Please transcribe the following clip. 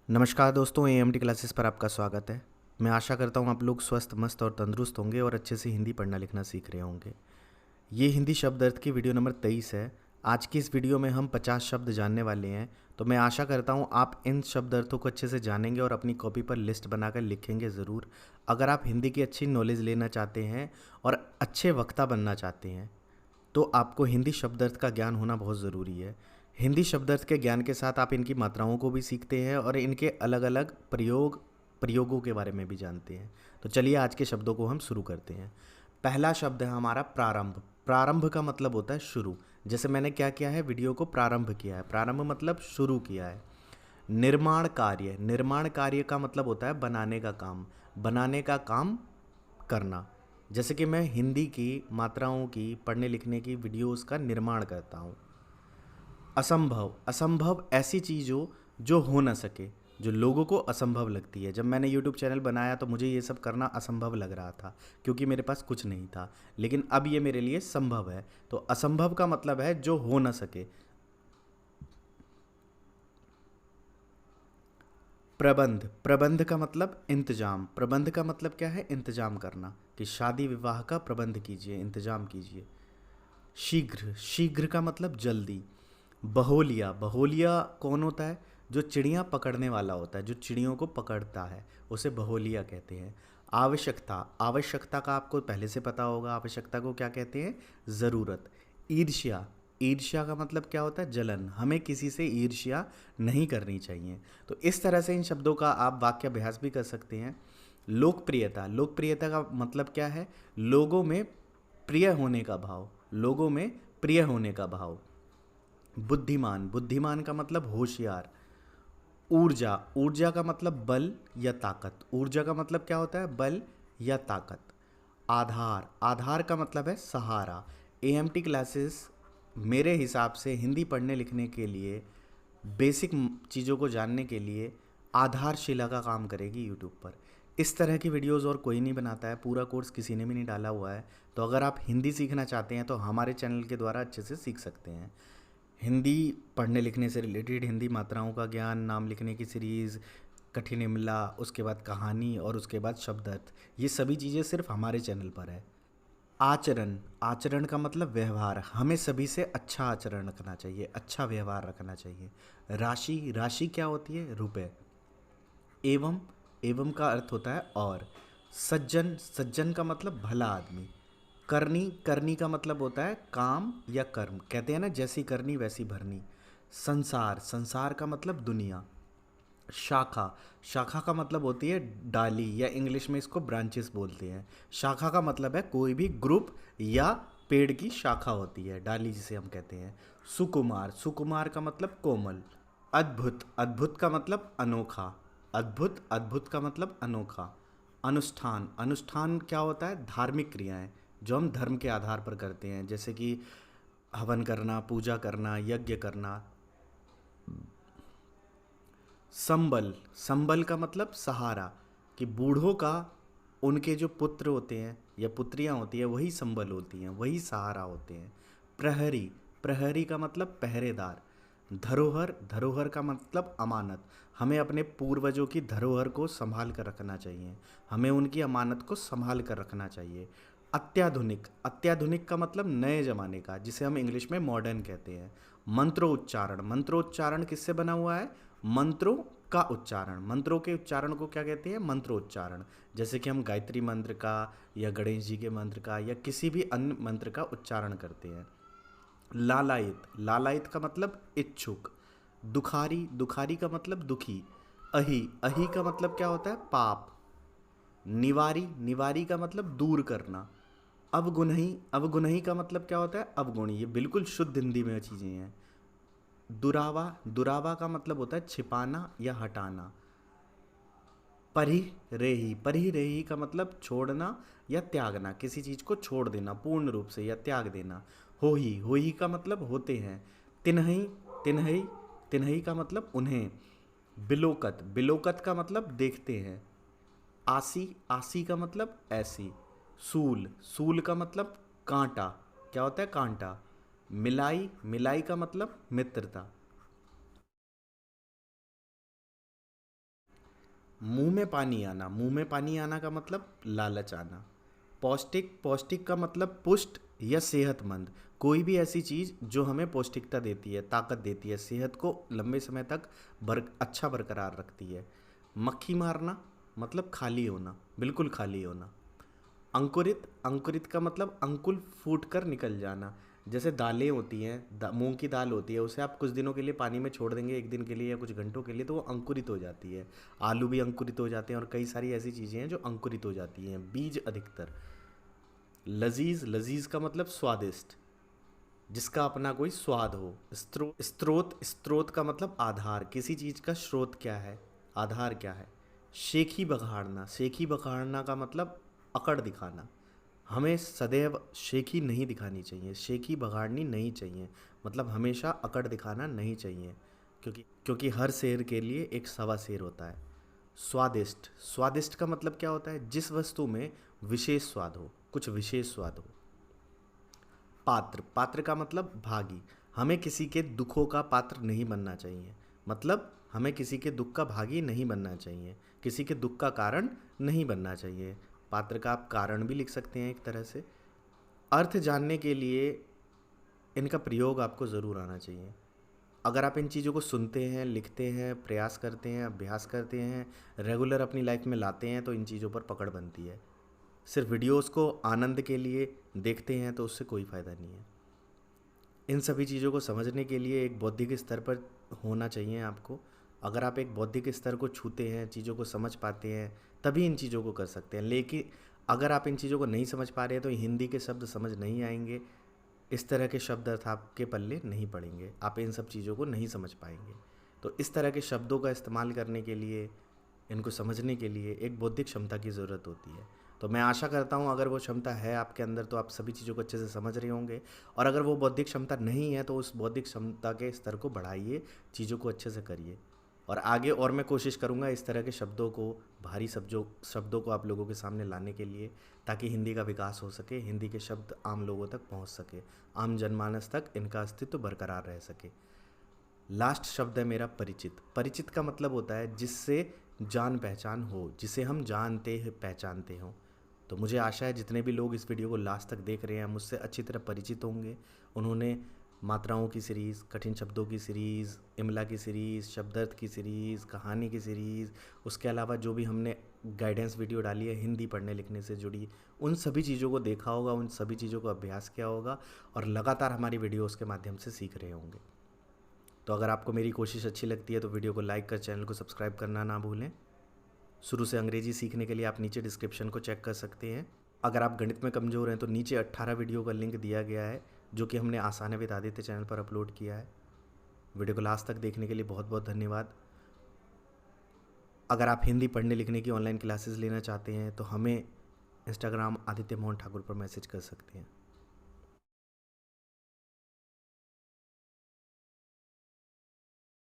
नमस्कार दोस्तों, EMT classes पर आपका स्वागत है। मैं आशा करता हूँ आप लोग स्वस्थ, मस्त और तंदुरुस्त होंगे और अच्छे से हिंदी पढ़ना लिखना सीख रहे होंगे। ये हिंदी शब्द अर्थ की वीडियो नंबर 23 है। आज की इस वीडियो में हम 50 शब्द जानने वाले हैं। तो मैं आशा करता हूँ आप इन शब्द अर्थों को अच्छे से जानेंगे और अपनी कॉपी पर लिस्ट बनाकर लिखेंगे ज़रूर। अगर आप हिंदी की अच्छी नॉलेज लेना चाहते हैं और अच्छे वक्ता बनना चाहते हैं तो आपको हिंदी शब्दार्थ का ज्ञान होना बहुत ज़रूरी है। हिंदी शब्दार्थ के ज्ञान के साथ आप इनकी मात्राओं को भी सीखते हैं और इनके अलग अलग प्रयोगों के बारे में भी जानते हैं। तो चलिए आज के शब्दों को हम शुरू करते हैं। पहला शब्द है हमारा प्रारंभ। प्रारंभ का मतलब होता है शुरू। जैसे मैंने क्या किया है, वीडियो को प्रारंभ किया है। प्रारंभ मतलब शुरू किया है। निर्माण कार्य। निर्माण कार्य का मतलब होता है बनाने का काम। बनाने का काम करना। जैसे कि मैं हिंदी की मात्राओं की पढ़ने लिखने की वीडियोस का निर्माण करता हूँ। असंभव। असंभव ऐसी चीज़ जो हो ना सके, जो लोगों को असंभव लगती है। जब मैंने यूट्यूब चैनल बनाया तो मुझे ये सब करना असंभव लग रहा था क्योंकि मेरे पास कुछ नहीं था, लेकिन अब ये मेरे लिए संभव है। तो असंभव का मतलब है जो हो ना सके। प्रबंध। प्रबंध का मतलब इंतजाम। प्रबंध का मतलब क्या है? इंतजाम करना, कि शादी विवाह का प्रबंध कीजिए, इंतजाम कीजिए। शीघ्र। शीघ्र का मतलब जल्दी। बहोलिया। बहोलिया कौन होता है? जो चिड़ियाँ पकड़ने वाला होता है, जो चिड़ियों को पकड़ता है, उसे बहोलिया कहते हैं। आवश्यकता। आवश्यकता का आपको पहले से पता होगा, आवश्यकता को क्या कहते हैं? ज़रूरत। ईर्ष्या। ईर्ष्या का मतलब क्या होता है? जलन। हमें किसी से ईर्ष्या नहीं करनी चाहिए। तो इस तरह से इन शब्दों का आप वाक्य अभ्यास भी कर सकते हैं। लोकप्रियता। लोकप्रियता का मतलब क्या है? लोगों में प्रिय होने का भाव। लोगों में प्रिय होने का भाव। बुद्धिमान। बुद्धिमान का मतलब होशियार। ऊर्जा। ऊर्जा का मतलब बल या ताकत। ऊर्जा का मतलब क्या होता है? बल या ताकत। आधार। आधार का मतलब है सहारा। एएमटी क्लासेस मेरे हिसाब से हिंदी पढ़ने लिखने के लिए, बेसिक चीज़ों को जानने के लिए आधारशिला का काम करेगी यूट्यूब पर। इस तरह की वीडियोस और कोई नहीं बनाता है, पूरा कोर्स किसी ने भी नहीं डाला हुआ है। तो अगर आप हिंदी सीखना चाहते हैं तो हमारे चैनल के द्वारा अच्छे से सीख सकते हैं। हिंदी पढ़ने लिखने से रिलेटेड हिंदी मात्राओं का ज्ञान, नाम लिखने की सीरीज़, कठिन इमला, उसके बाद कहानी और उसके बाद शब्दार्थ, ये सभी चीज़ें सिर्फ हमारे चैनल पर है। आचरण। आचरण का मतलब व्यवहार। हमें सभी से अच्छा आचरण रखना चाहिए, अच्छा व्यवहार रखना चाहिए। राशि। राशि क्या होती है? रुपए। एवं। एवं का अर्थ होता है और। सज्जन। सज्जन का मतलब भला आदमी। करनी। करनी का मतलब होता है काम या कर्म। कहते हैं ना, जैसी करनी वैसी भरनी। संसार। संसार का मतलब दुनिया। शाखा। शाखा का मतलब होती है डाली, या इंग्लिश में इसको ब्रांचेस बोलते हैं। शाखा का मतलब है कोई भी ग्रुप या पेड़ की शाखा होती है, डाली जिसे हम कहते हैं। सुकुमार। सुकुमार का मतलब कोमल। अद्भुत। अद्भुत का मतलब अनोखा। अद्भुत। अद्भुत का मतलब अनोखा। अनुष्ठान। अनुष्ठान क्या होता है? धार्मिक क्रियाएं जो हम धर्म के आधार पर करते हैं, जैसे कि हवन करना, पूजा करना, यज्ञ करना। संबल। संबल का मतलब सहारा, कि बूढ़ों का, उनके जो पुत्र होते हैं या पुत्रियां होती हैं वही संबल होती हैं, वही सहारा होते हैं। प्रहरी। प्रहरी का मतलब पहरेदार। धरोहर। धरोहर का मतलब अमानत। हमें अपने पूर्वजों की धरोहर को संभाल कर रखना चाहिए, हमें उनकी अमानत को संभाल कर रखना चाहिए। अत्याधुनिक। अत्याधुनिक का मतलब नए ज़माने का, जिसे हम इंग्लिश में मॉडर्न कहते हैं। मंत्रोच्चारण। मंत्रोच्चारण किससे बना हुआ है? मंत्रों का उच्चारण। मंत्रों के उच्चारण को क्या कहते हैं? मंत्रोच्चारण। जैसे कि हम गायत्री मंत्र का या गणेश जी के मंत्र का या किसी भी अन्य मंत्र का उच्चारण करते हैं। लालायित। लालायित का मतलब इच्छुक। दुखारी। दुखारी का मतलब दुखी। अहि। अहि का मतलब क्या होता है? पाप। निवारी। निवारी का मतलब दूर करना। अवगुणही। अवगुणही का मतलब क्या होता है? अवगुणी। ये बिल्कुल शुद्ध हिंदी में चीज़ें हैं। दुरावा। दुरावा का मतलब होता है छिपाना या हटाना। परिरेही। परिरेही का मतलब छोड़ना या त्यागना, किसी चीज़ को छोड़ देना पूर्ण रूप से या त्याग देना। होही। होही का मतलब होते हैं। तिन्हई। तिन्हई। तिन्हई का मतलब उन्हें। बिलोकत। बिलोकत का मतलब देखते हैं। आसी। आसी का मतलब ऐसी। सूल। सूल का मतलब कांटा। क्या होता है? कांटा। मिलाई। मिलाई का मतलब मित्रता। मुंह में पानी आना, मुंह में पानी आना का मतलब लालच आना। पौष्टिक, पौष्टिक का मतलब पुष्ट या सेहतमंद, कोई भी ऐसी चीज़ जो हमें पौष्टिकता देती है, ताकत देती है, सेहत को लंबे समय तक अच्छा बरकरार रखती है। मक्खी मारना मतलब खाली होना, बिल्कुल खाली होना। अंकुरित, अंकुरित का मतलब अंकुल फूट कर निकल जाना। जैसे दालें होती हैं, मूंग की दाल होती है, उसे आप कुछ दिनों के लिए पानी में छोड़ देंगे, एक दिन के लिए या कुछ घंटों के लिए, तो वो अंकुरित हो जाती है। आलू भी अंकुरित हो जाते हैं और कई सारी ऐसी चीज़ें हैं जो अंकुरित हो जाती हैं, बीज अधिकतर। लजीज, लजीज का मतलब स्वादिष्ट, जिसका अपना कोई स्वाद हो। स्रोत, स्रोत का मतलब आधार, किसी चीज़ का स्रोत क्या है, आधार क्या है। शेखी बघाड़ना, शेखी बघाड़ना का मतलब अकड़ दिखाना। हमें सदैव शेखी नहीं दिखानी चाहिए, शेखी बघाड़नी नहीं चाहिए, मतलब हमेशा अकड़ दिखाना नहीं चाहिए, क्योंकि हर शेर के लिए एक सवा शेर होता है। स्वादिष्ट, स्वादिष्ट का मतलब क्या होता है, जिस वस्तु में विशेष स्वाद हो, कुछ विशेष स्वाद हो। पात्र, पात्र का मतलब भागी, हमें किसी के दुखों का पात्र नहीं बनना चाहिए, मतलब हमें किसी के दुख का भागी नहीं बनना चाहिए, किसी के दुख का कारण नहीं बनना चाहिए। पात्र का आप कारण भी लिख सकते हैं एक तरह से। अर्थ जानने के लिए इनका प्रयोग आपको ज़रूर आना चाहिए। अगर आप इन चीज़ों को सुनते हैं, लिखते हैं, प्रयास करते हैं, अभ्यास करते हैं, रेगुलर अपनी लाइफ में लाते हैं, तो इन चीज़ों पर पकड़ बनती है। सिर्फ वीडियोस को आनंद के लिए देखते हैं तो उससे कोई फ़ायदा नहीं है। इन सभी चीज़ों को समझने के लिए एक बौद्धिक स्तर पर होना चाहिए आपको। अगर आप एक बौद्धिक स्तर को छूते हैं, चीज़ों को समझ पाते हैं, तभी इन चीज़ों को कर सकते हैं। लेकिन अगर आप इन चीज़ों को नहीं समझ पा रहे हैं तो हिंदी के शब्द समझ नहीं आएंगे, इस तरह के शब्द अर्थ आपके पल्ले नहीं पड़ेंगे, आप इन सब चीज़ों को नहीं समझ पाएंगे। तो इस तरह के शब्दों का इस्तेमाल करने के लिए, इनको समझने के लिए एक बौद्धिक क्षमता की ज़रूरत होती है। तो मैं आशा करता हूँ अगर वो क्षमता है आपके अंदर तो आप सभी चीज़ों को अच्छे से समझ रहे होंगे, और अगर वो बौद्धिक क्षमता नहीं है तो उस बौद्धिक क्षमता के स्तर को बढ़ाइए, चीज़ों को अच्छे से करिए। और आगे और मैं कोशिश करूँगा इस तरह के शब्दों को, भारी शब्दों को आप लोगों के सामने लाने के लिए, ताकि हिंदी का विकास हो सके, हिंदी के शब्द आम लोगों तक पहुँच सके, आम जनमानस तक इनका अस्तित्व बरकरार रह सके। लास्ट शब्द है मेरा परिचित। परिचित का मतलब होता है जिससे जान पहचान हो, जिसे हम जानते हैं, पहचानते हों। तो मुझे आशा है जितने भी लोग इस वीडियो को लास्ट तक देख रहे हैं मुझसे अच्छी तरह परिचित होंगे। उन्होंने मात्राओं की सीरीज़, कठिन शब्दों की सीरीज़, इमला की सीरीज़, शब्दार्थ की सीरीज़, कहानी की सीरीज़, उसके अलावा जो भी हमने गाइडेंस वीडियो डाली है हिंदी पढ़ने लिखने से जुड़ी, उन सभी चीज़ों को देखा होगा, उन सभी चीज़ों को अभ्यास किया होगा और लगातार हमारी वीडियोज़ के माध्यम से सीख रहे होंगे। तो अगर आपको मेरी कोशिश अच्छी लगती है तो वीडियो को लाइक कर चैनल को सब्सक्राइब करना ना भूलें। शुरू से अंग्रेजी सीखने के लिए आप नीचे डिस्क्रिप्शन को चेक कर सकते हैं। अगर आप गणित में कमज़ोर हैं तो नीचे 18 वीडियो का लिंक दिया गया है जो कि हमने आसान विद आदित्य चैनल पर अपलोड किया है। वीडियो को लास्ट तक देखने के लिए बहुत बहुत धन्यवाद। अगर आप हिंदी पढ़ने लिखने की ऑनलाइन क्लासेस लेना चाहते हैं तो हमें इंस्टाग्राम आदित्य मोहन ठाकुर पर मैसेज कर सकते हैं।